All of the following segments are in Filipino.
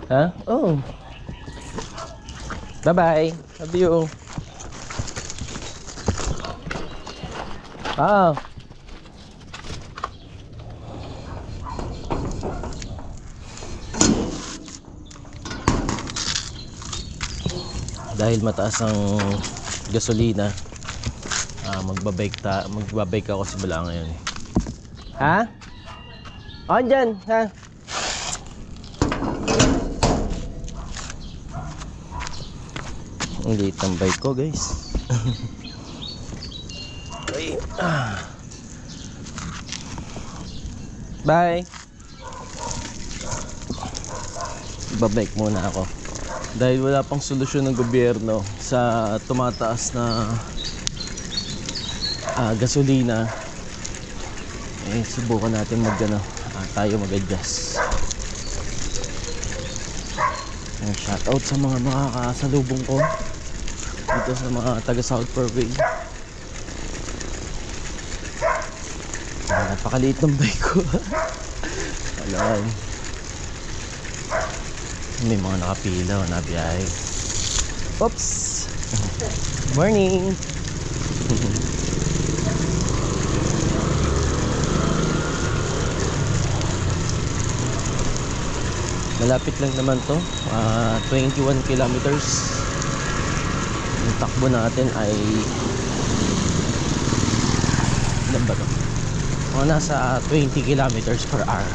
Ha? Oh. Bye-bye. Love you. Ah. Dahil mataas ang gasolina, magbabike ako sa Bala ngayon. Ha? On dyan, ha? Ang liit ng bike ko, guys. Ay. Bye. Babike muna ako dahil wala pang solusyon ng gobyerno sa tumataas na gasolina. Subukan natin tayo mag-adjust. Shoutout sa mga makakasalubong ko dito sa mga taga South Parkway. Napakaliit ng bike ko. Alam, may mga nakapila o nabiyahe. Oops. Morning. Malapit lang naman to, 21 kilometers. Yung takbo natin ay ilan ba to? Nasa 20 kilometers per hour.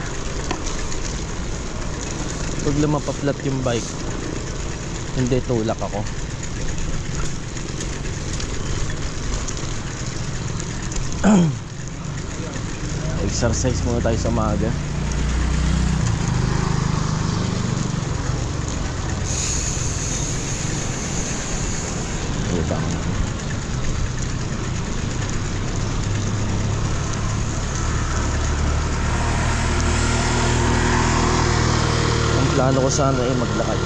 Pag lumapaplat yung bike, hindi tulak ako. Exercise muna tayo sa umaga. Ito. Ang plano ko sana ay maglakad.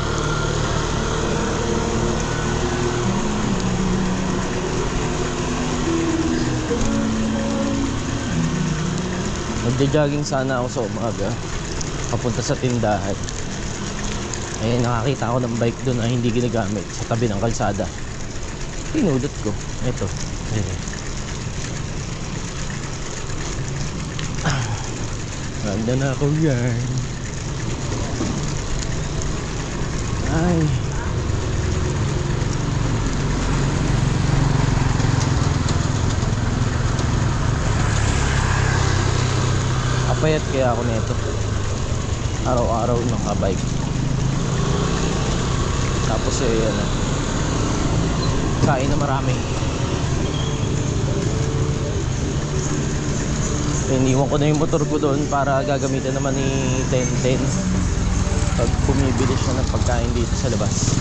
Magja-jogging sana ako sa umaga papunta sa tindahan. Nakakita ako ng bike doon na hindi ginagamit sa tabi ng kalsada. Pinudot ko. Ito. Ganda na ako yan. Ay. Apayat kaya ako nito. Araw-araw nakabike. Tapos kain na marami. Iniwan ko na yung motor ko doon para gagamitin naman ni Tenten pag bumibili siya ng pagkain dito sa labas.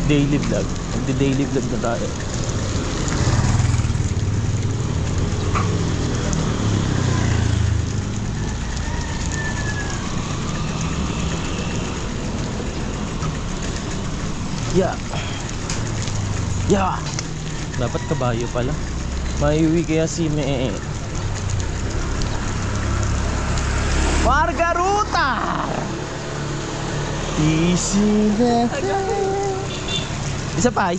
Daily vlog. Magdi-daily vlog na tayo. Yeah. Dapat kabayo pala. Maiuwi kaya si Margaruta. Easy na. Isa pa.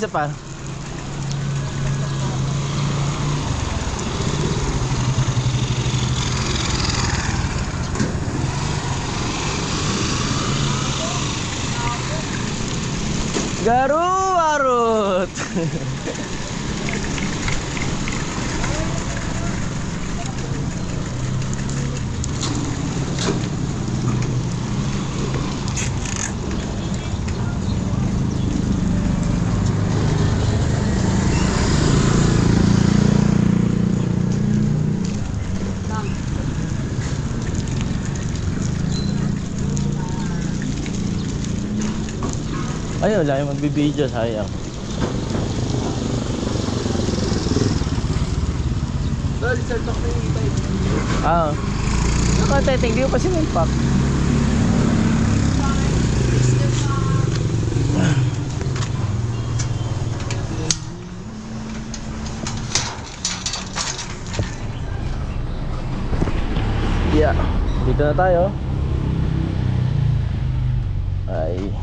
Garuwarot. Ayun, wala yung magbibideo, sayang. Dol, sir, talk na yung e-bike. Nakateteng, di ko kasi may pack. Kaya dito na tayo. Ay